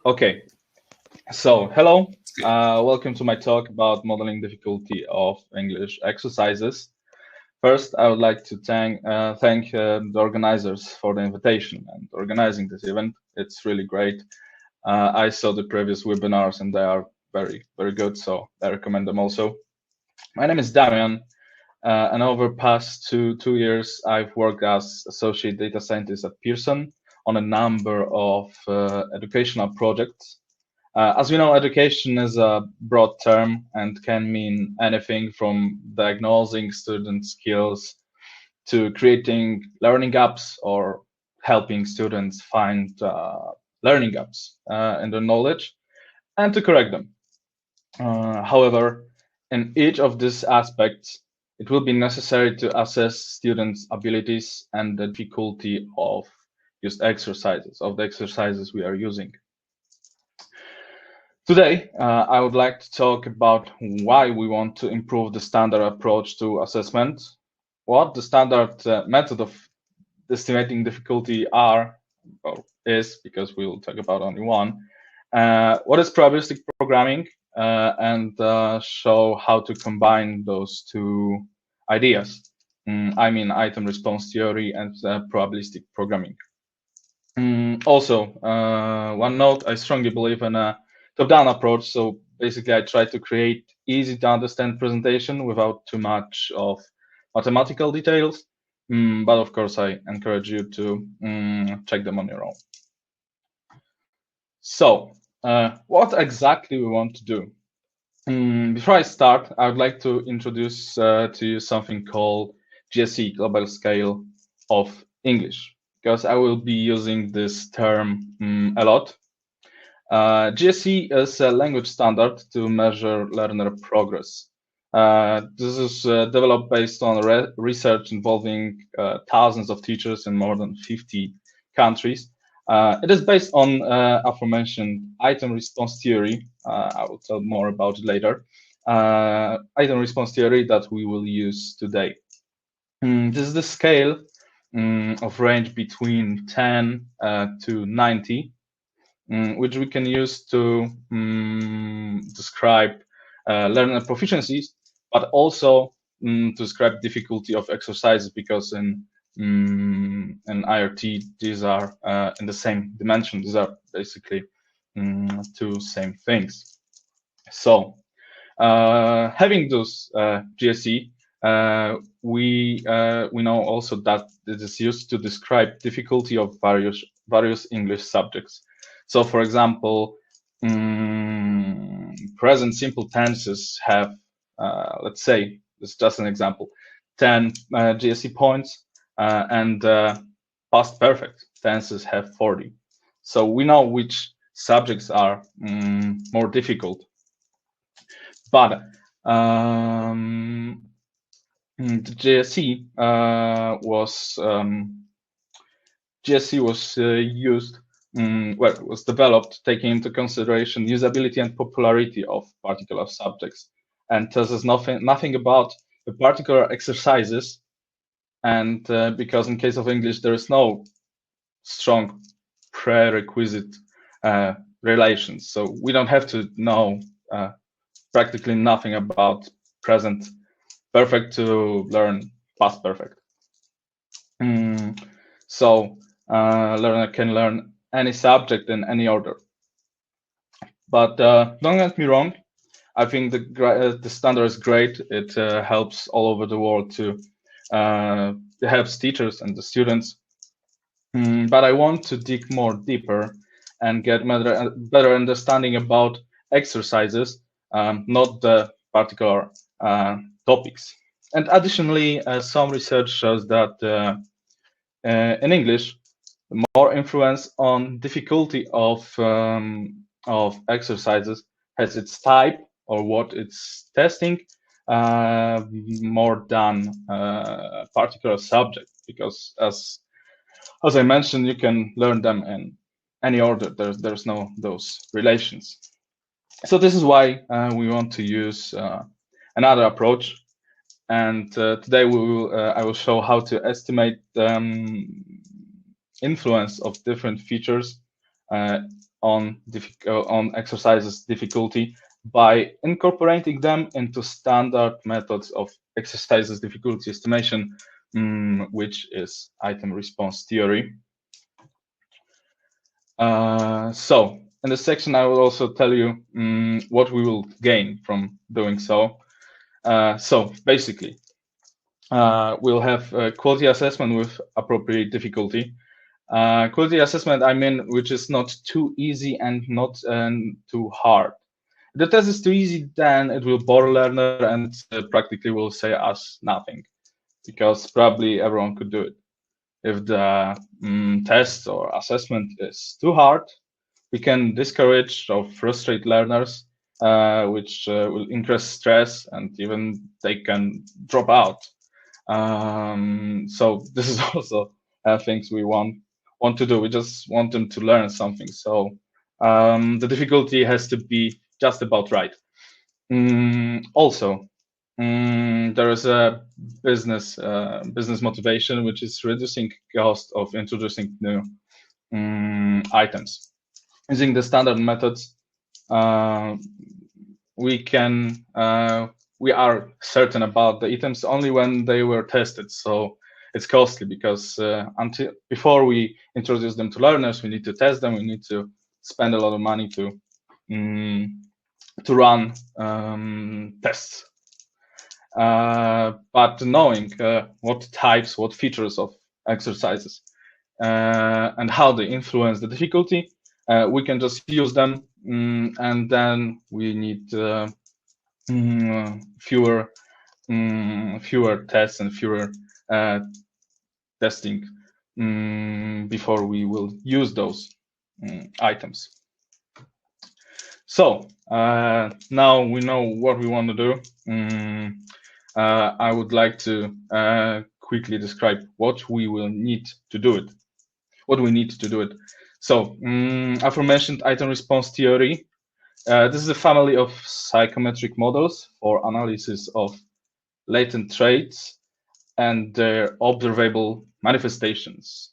Okay, so hello, welcome to my talk about modeling difficulty of English exercises. First, I would like to thank the organizers for the invitation and organizing this event. It's really great. I saw the previous webinars and they are very good, so I recommend them also. My name is Damian, and over past two years, I've worked as associate data scientist at Pearson on a number of educational projects. As we know, education is a broad term and can mean anything from diagnosing student skills to creating learning gaps or helping students find learning gaps in their knowledge and to correct them. However, in each of these aspects, it will be necessary to assess students' abilities and the difficulty of the exercises we are using. Today, I would like to talk about why we want to improve the standard approach to assessment, what the standard method of estimating difficulty is, because we will talk about only one, what is probabilistic programming, and show how to combine those two ideas. I mean item response theory and probabilistic programming. Also, one note, I strongly believe in a top-down approach. So basically, I try to create easy to understand presentation without too much of mathematical details. But of course, I encourage you to check them on your own. So, what exactly we want to do? Before I start, I would like to introduce to you something called GSE, Global Scale of English, because I will be using this term a lot. GSE is a language standard to measure learner progress. This is developed based on research involving thousands of teachers in more than 50 countries. It is based on aforementioned item response theory. I will tell more about it later. Item response theory that we will use today. This is the scale of range between 10 to 90, which we can use to describe learner proficiencies, but also to describe difficulty of exercises, because in IRT, these are in the same dimension. These are basically two same things. So having those GSE, we know also that it is used to describe difficulty of various English subjects. So, for example, present simple tenses have, let's say, this is just an example, 10 GSE points, and past perfect tenses have 40. So we know which subjects are more difficult. But the GSE was used. It was developed taking into consideration usability and popularity of particular subjects, and tells us nothing about the particular exercises. And because in case of English, there is no strong prerequisite relations, so we don't have to know practically nothing about present perfect to learn past perfect. So learner can learn any subject in any order. But don't get me wrong, I think the standard is great. It helps all over the world to it helps teachers and the students. But I want to dig more deeper and get better understanding about exercises, not the particular topics. And additionally, some research shows that in English, more influence on difficulty of exercises has its type or what it's testing more than a particular subject, because as I mentioned, you can learn them in any order. There's no those relations. So this is why we want to use another approach. And today I will show how to estimate influence of different features on exercises difficulty by incorporating them into standard methods of exercises difficulty estimation, which is item response theory. So in this section, I will also tell you what we will gain from doing so. So basically, we'll have quality assessment with appropriate difficulty. Quality assessment, I mean, which is not too easy and not too hard. If the test is too easy, then it will bore learner and practically will say us nothing, because probably everyone could do it. If the test or assessment is too hard, we can discourage or frustrate learners, which will increase stress, and even they can drop out. So this is also things we want to do. We just want them to learn something. So the difficulty has to be just about right. Also, there is a business motivation, which is reducing cost of introducing new items. Using the standard methods, we are certain about the items only when they were tested. So it's costly because before we introduce them to learners, we need to test them. We need to spend a lot of money to run tests. But knowing what types, what features of exercises and how they influence the difficulty, we can just use them, and then we need fewer tests and fewer testing before we will use those items. So now we know what we want to do. I would like to quickly describe what we will need to do it. What we need to do it. So aforementioned item response theory. This is a family of psychometric models for analysis of latent traits and their observable manifestations.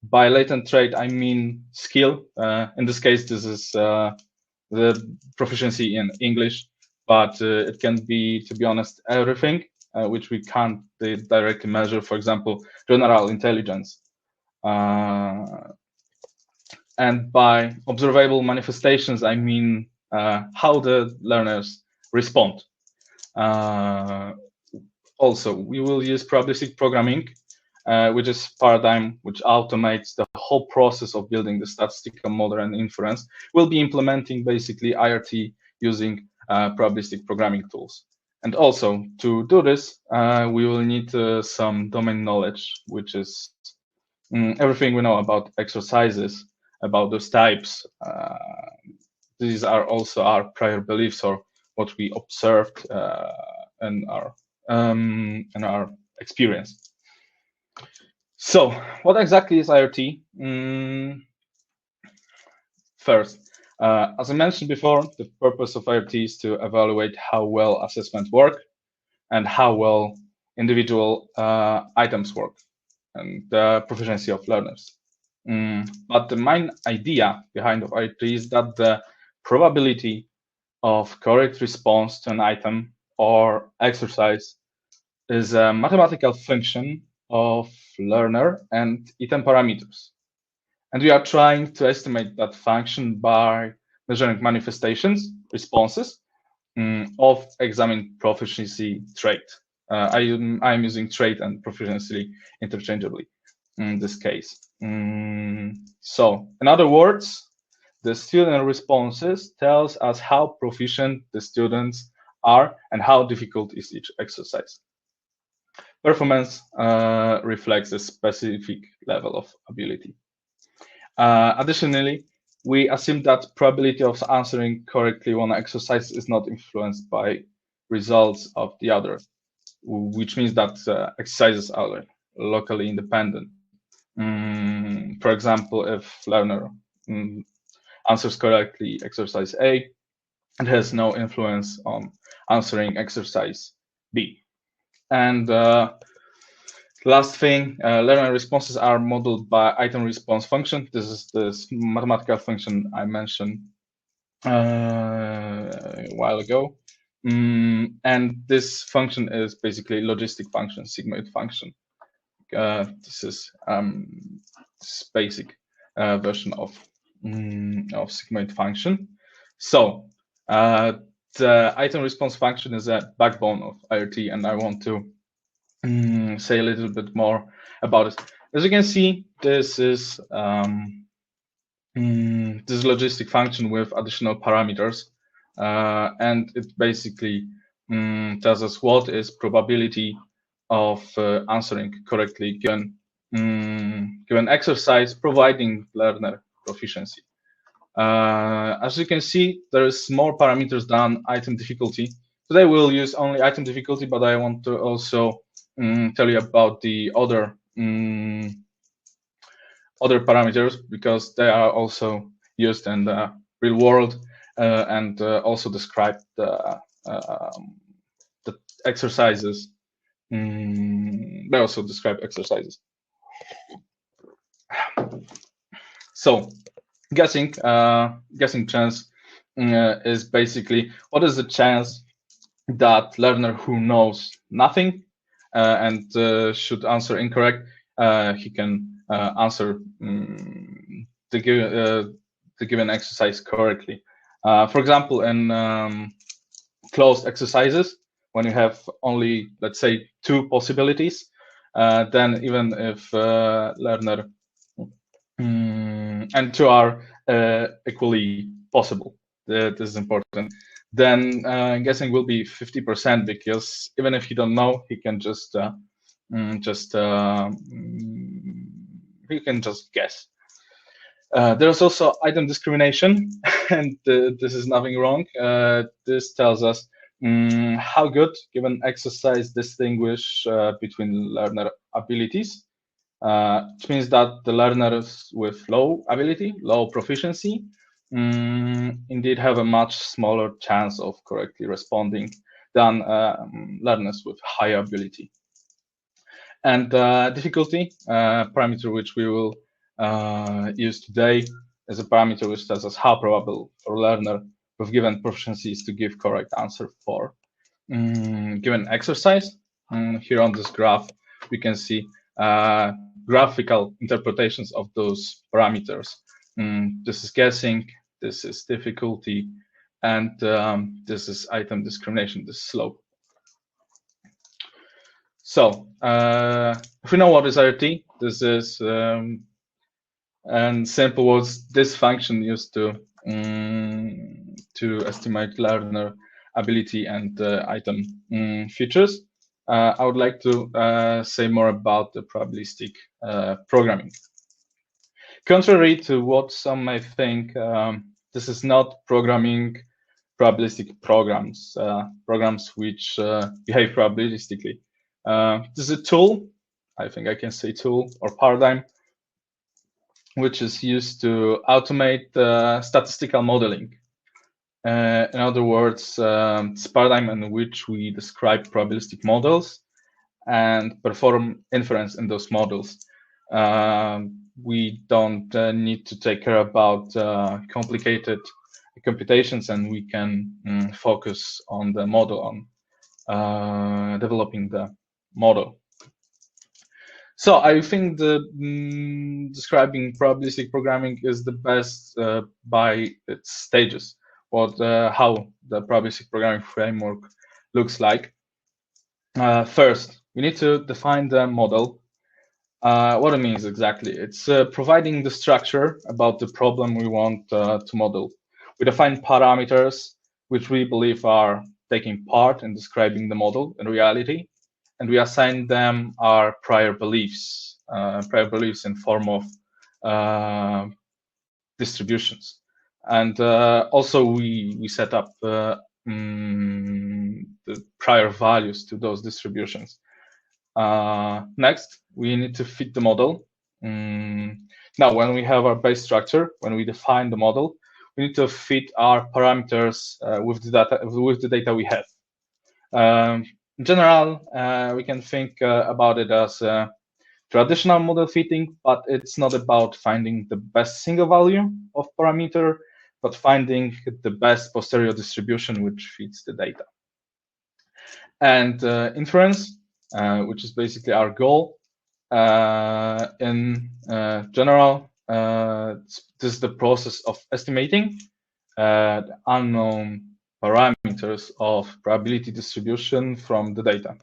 By latent trait, I mean skill. In this case, this is the proficiency in English, but it can be, to be honest, everything which we can't directly measure. For example, general intelligence. And by observable manifestations, I mean how the learners respond. Also, we will use probabilistic programming, which is paradigm which automates the whole process of building the statistical model and inference. We'll be implementing basically IRT using probabilistic programming tools. And also, to do this, we will need some domain knowledge, which is everything we know about exercises, about those types. These are also our prior beliefs or what we observed in our experience. So, what exactly is IRT? First, as I mentioned before, the purpose of IRT is to evaluate how well assessment work and how well individual items work and the proficiency of learners. But the main idea behind of IRT is that the probability of correct response to an item or exercise is a mathematical function of learner and item parameters. And we are trying to estimate that function by measuring manifestations, responses of examined proficiency trait. I'm using trait and proficiency interchangeably in this case. So, in other words, the student responses tells us how proficient the students are and how difficult is each exercise. Performance reflects a specific level of ability. Additionally, we assume that probability of answering correctly one exercise is not influenced by results of the other, which means that exercises are locally independent. For example, if learner answers correctly exercise A, it has no influence on answering exercise B. And Last thing, learner responses are modeled by item response function. This is this mathematical function I mentioned a while ago. And this function is basically logistic function, sigmoid function. This is this basic version of sigmoid function. So the item response function is a backbone of IRT, and I want to say a little bit more about it. As you can see, this is this logistic function with additional parameters, and it basically tells us what is probability of answering correctly given exercise, providing learner proficiency. As you can see, there is more parameters than item difficulty. Today we'll use only item difficulty, but I want to also tell you about the other parameters, because they are also used in the real world and also describe the exercises. They also describe exercises. So guessing chance is basically what is the chance that learner who knows nothing and should answer incorrect, he can answer the given exercise correctly. For example, in closed exercises, when you have only, let's say, 2 possibilities, then even if learner and 2 are equally possible, this is important, then guessing will be 50%, because even if you don't know, he can just guess. There's also item discrimination, and this is nothing wrong. This tells us how good given exercise distinguish between learner abilities, which means that the learners with low ability, low proficiency, indeed have a much smaller chance of correctly responding than learners with higher ability. And difficulty, parameter which we will use today, is a parameter which tells us how probable for a learner with given proficiency is to give correct answer for given exercise. Here on this graph, we can see graphical interpretations of those parameters. This is guessing, this is difficulty, and this is item discrimination, this slope. So if we know what is IRT, this is, in simple words, this function used to estimate learner ability and item features. I would like to say more about the probabilistic programming. Contrary to what some may think, this is not programming probabilistic programs, programs which behave probabilistically. This is a tool, I think I can say tool or paradigm, which is used to automate statistical modeling. In other words, it's a paradigm in which we describe probabilistic models and perform inference in those models. We don't need to take care about complicated computations, and we can focus on the model, on developing the model. So I think the describing probabilistic programming is the best by its stages, how the probabilistic programming framework looks like. First, we need to define the model. What it means exactly? It's providing the structure about the problem we want to model. We define parameters which we believe are taking part in describing the model in reality, and we assign them our prior beliefs in form of distributions. And also we set up the prior values to those distributions. Next, we need to fit the model. Now, when we have our base structure, when we define the model, we need to fit our parameters with the data we have. In general, we can think about it as traditional model fitting, but it's not about finding the best single value of parameter, but finding the best posterior distribution which fits the data. And inference, which is basically our goal. In general, this is the process of estimating the unknown parameters of probability distribution from the data.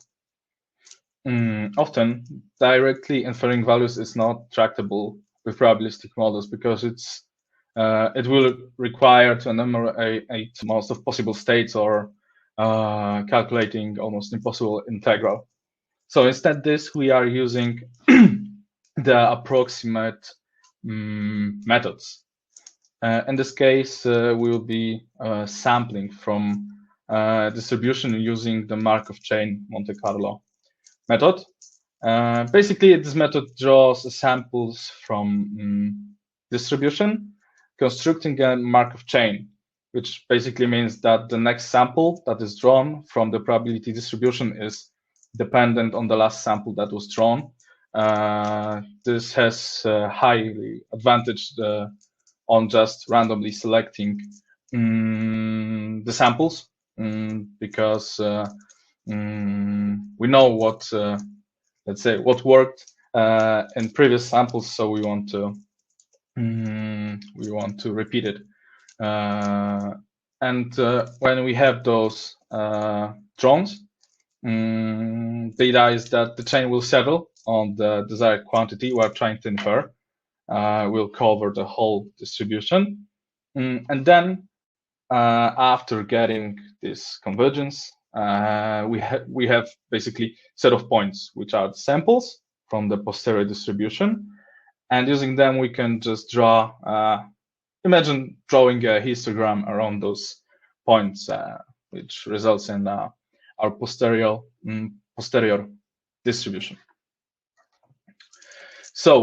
Often, directly inferring values is not tractable with probabilistic models because it will require to enumerate most of possible states or calculating almost impossible integral. So instead, we are using the approximate methods. In this case, we will be sampling from distribution using the Markov chain Monte Carlo method. Basically, this method draws samples from distribution, constructing a Markov chain, which basically means that the next sample that is drawn from the probability distribution is dependent on the last sample that was drawn. This has highly advantage on just randomly selecting the samples because we know what, let's say, what worked in previous samples, so we want to repeat it. And when we have those drones, data is that the chain will settle on the desired quantity we're trying to infer. Will cover the whole distribution. And then after getting this convergence, we have basically set of points, which are the samples from the posterior distribution. And using them, we can just draw, imagine drawing a histogram around those points, which results in our posterior distribution. So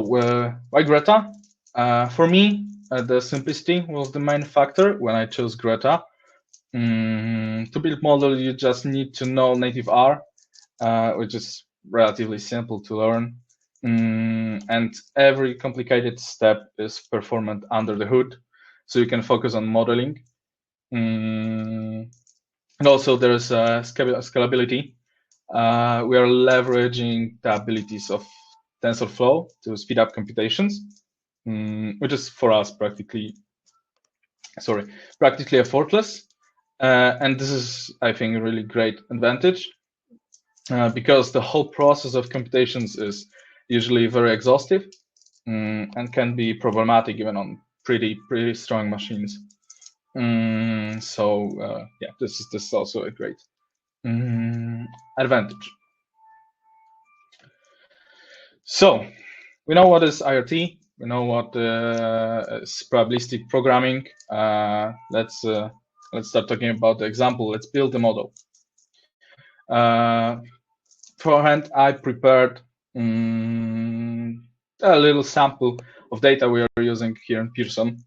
why Greta? For me, the simplicity was the main factor when I chose Greta. To build model, you just need to know native R, which is relatively simple to learn. And every complicated step is performed under the hood, so you can focus on modeling. And also there's scalability. We are leveraging the abilities of TensorFlow to speed up computations, which is for us practically effortless. And this is, I think, a really great advantage because the whole process of computations is usually very exhaustive and can be problematic even on pretty strong machines. So yeah, this is also a great advantage. So we know what is IRT. We know what is probabilistic programming. Let's start talking about the example. Let's build a model. Beforehand, I prepared a little sample of data we are using here in Pearson.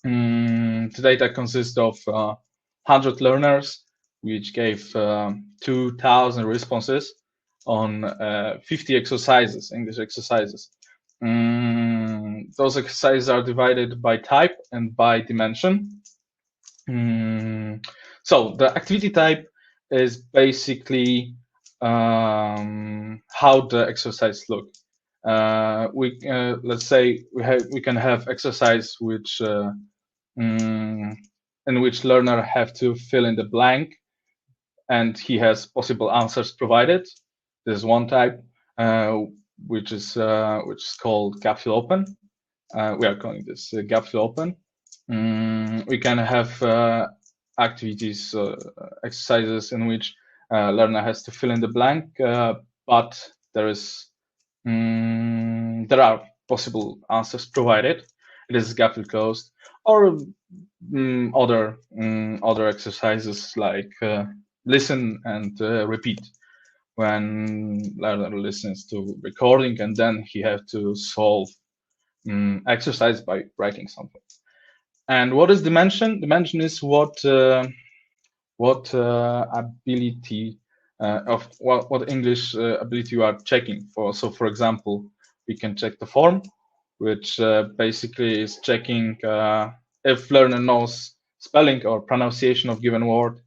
The data consists of 100 learners, which gave 2,000 responses on 50 exercises, English exercises. Those exercises are divided by type and by dimension. So the activity type is basically how the exercise look. Let's say we can have exercise which in which learner have to fill in the blank, and he has possible answers provided. There's one type which is called gap fill open. We are calling this gap fill open. We can have activities, exercises in which learner has to fill in the blank, but there are possible answers provided. It is gap fill closed, or other exercises like listen and repeat. When learner listens to recording and then he have to solve exercise by writing something. And what is dimension? Dimension is what ability of what English ability you are checking for. So, for example, we can check the form, which basically is checking if learner knows spelling or pronunciation of given word.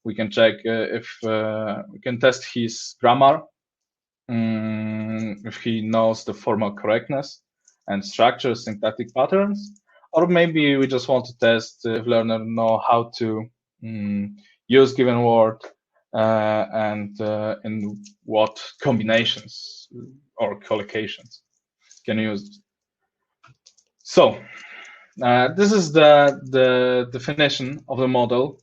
We can check if we can test his grammar, if he knows the formal correctness and structure, syntactic patterns, or maybe we just want to test if learner know how to use given word and in what combinations or collocations can use. So this is the definition of the model.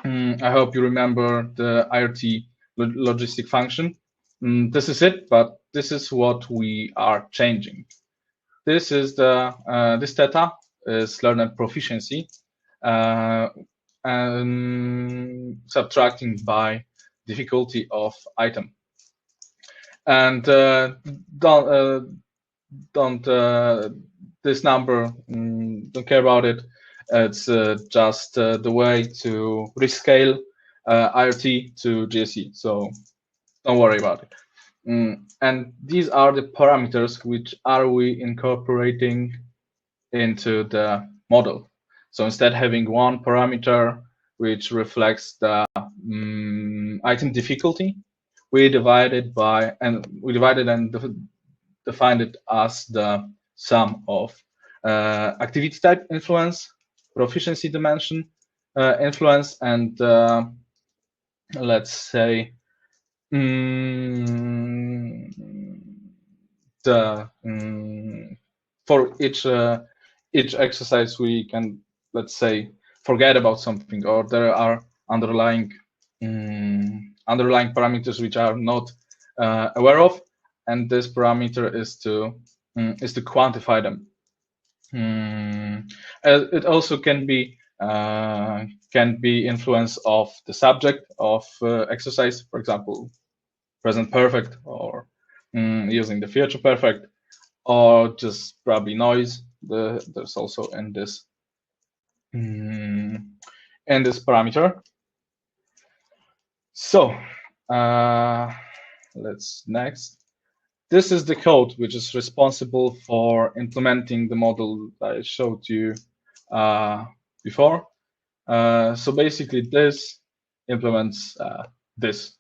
I hope you remember the IRT logistic function. This is it, but this is what we are changing. This is this theta is learner proficiency, and subtracting by difficulty of item. And don't this number, don't care about it. It's just the way to rescale IRT to GSE, so don't worry about it. And these are the parameters which are we incorporating into the model. So instead having one parameter which reflects the item difficulty, we divided and defined it as the sum of activity type influence, proficiency dimension influence, and let's say for each exercise we can, let's say, forget about something, or there are underlying parameters which are not aware of, and this parameter is to quantify them. It also can be influence of the subject of exercise, for example, present perfect, or using the future perfect, or just probably noise. There's also in this parameter. So let's next. This is the code which is responsible for implementing the model I showed you before. So basically, this implements this.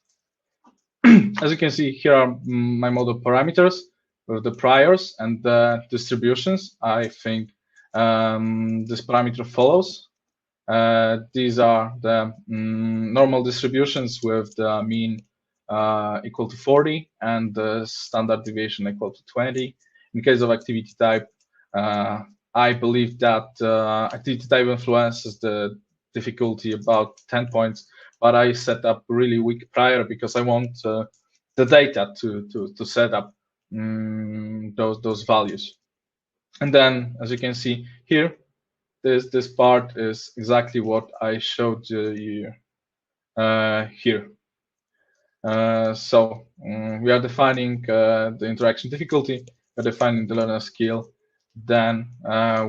As you can see, here are my model parameters with the priors and the distributions. I think this parameter follows. These are the normal distributions with the mean equal to 40 and the standard deviation equal to 20. In case of activity type, I believe that activity type influences the difficulty about 10 points, but I set up really weak prior because I want the data to set up those values. And then, as you can see here, this part is exactly what I showed you here. So we are defining the interaction difficulty, we are defining the learner skill, then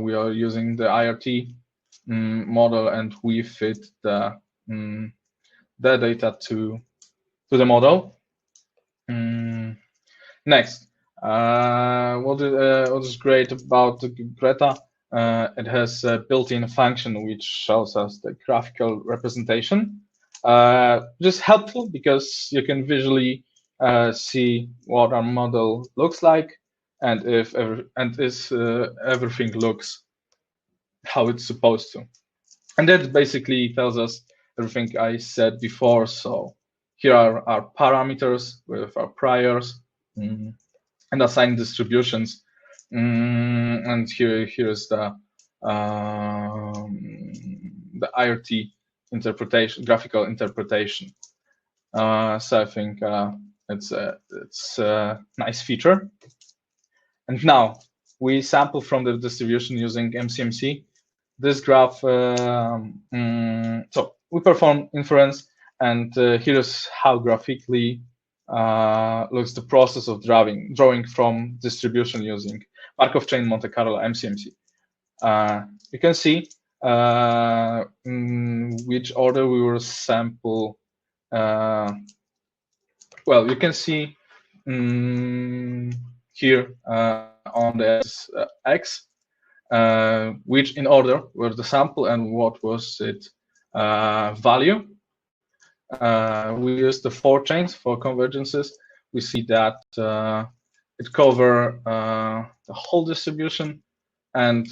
we are using the IRT model, and we fit the data to the model. Next, what is great about Greta? It has a built-in function which shows us the graphical representation. Just helpful because you can visually see what our model looks like, and if everything looks how it's supposed to. And that basically tells us everything I said before. So here are our parameters with our priors and assigned distributions. And here's the IRT interpretation, graphical interpretation. So I think it's a nice feature. And now we sample from the distribution using MCMC. This graph, so we perform inference, and here's how graphically looks the process of drawing from distribution using Markov chain Monte Carlo MCMC. You can see which order we will sample well, you can see here on the x, which in order were the sample and what was its value. We use the 4 chains for convergences. We see that it covers the whole distribution, and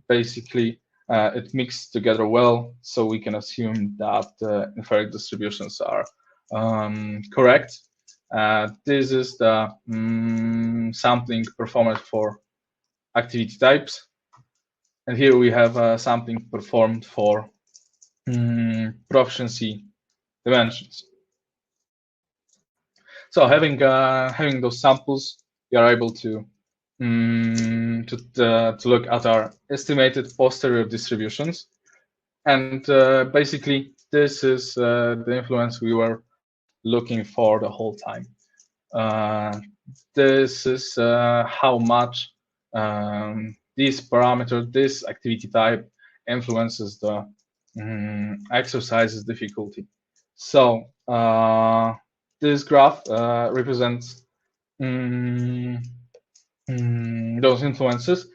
basically it mixed together well, so we can assume that inferred distributions are correct. This is the sampling performed for activity types, and here we have sampling performed for proficiency dimensions. So having those samples, we are able to look at our estimated posterior distributions, and basically this is the influence we were looking for the whole time. This is how much this parameter, this activity type, influences the exercise's difficulty. So this graph represents those influences.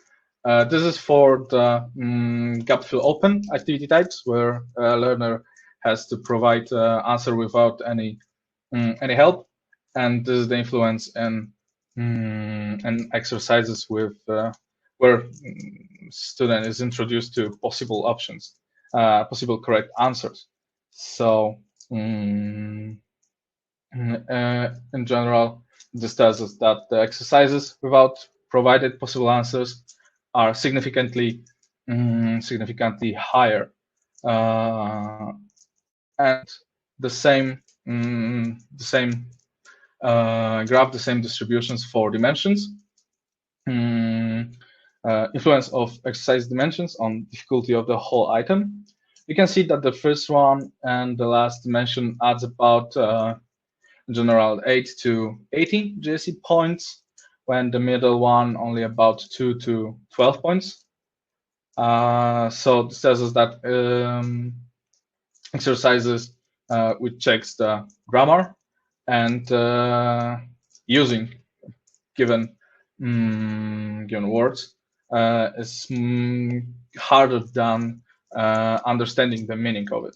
This is for the gap fill open activity types, where a learner has to provide answer without any help, and this is the influence in exercises with where student is introduced to possible options, possible correct answers. So in general, this tells us that the exercises without provided possible answers are significantly higher, and the same graph, the same distributions for dimensions. Influence of exercise dimensions on difficulty of the whole item. You can see that the first one and the last dimension adds about in general 8 to 80 GSE points, when the middle one only about 2 to 12 points. So this tells us that exercises which checks the grammar and using given words is harder than understanding the meaning of it.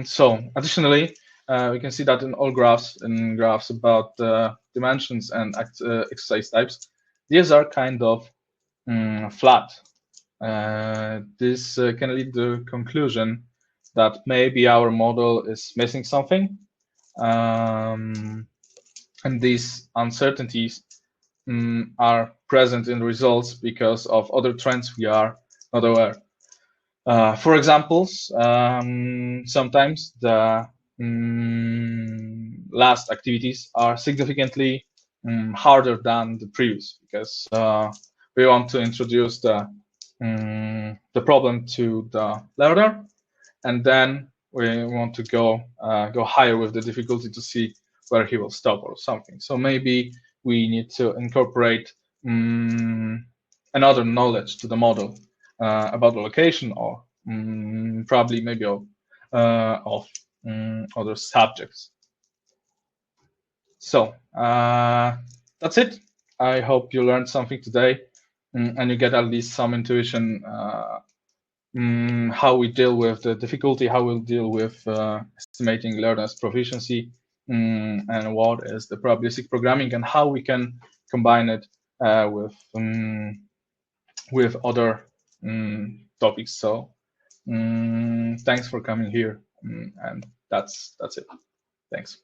So additionally, we can see that in all graphs, about dimensions and exercise types, these are kind of flat. This can lead to the conclusion that maybe our model is missing something, and these uncertainties are present in results because of other trends we are not aware. For example, sometimes the last activities are significantly harder than the previous, because we want to introduce the problem to the learner, and then we want to go higher with the difficulty to see where he will stop or something. So maybe we need to incorporate another knowledge to the model about the location, or probably maybe of other subjects. So that's it. I hope you learned something today, and you get at least some intuition how we deal with the difficulty, how we'll deal with estimating learners' proficiency, and what is the probabilistic programming, and how we can combine it with other topics. So thanks for coming here, and that's it. Thanks.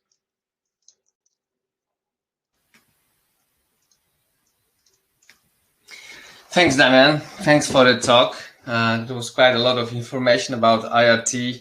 Thanks, Damian. Thanks for the talk. There was quite a lot of information about IRT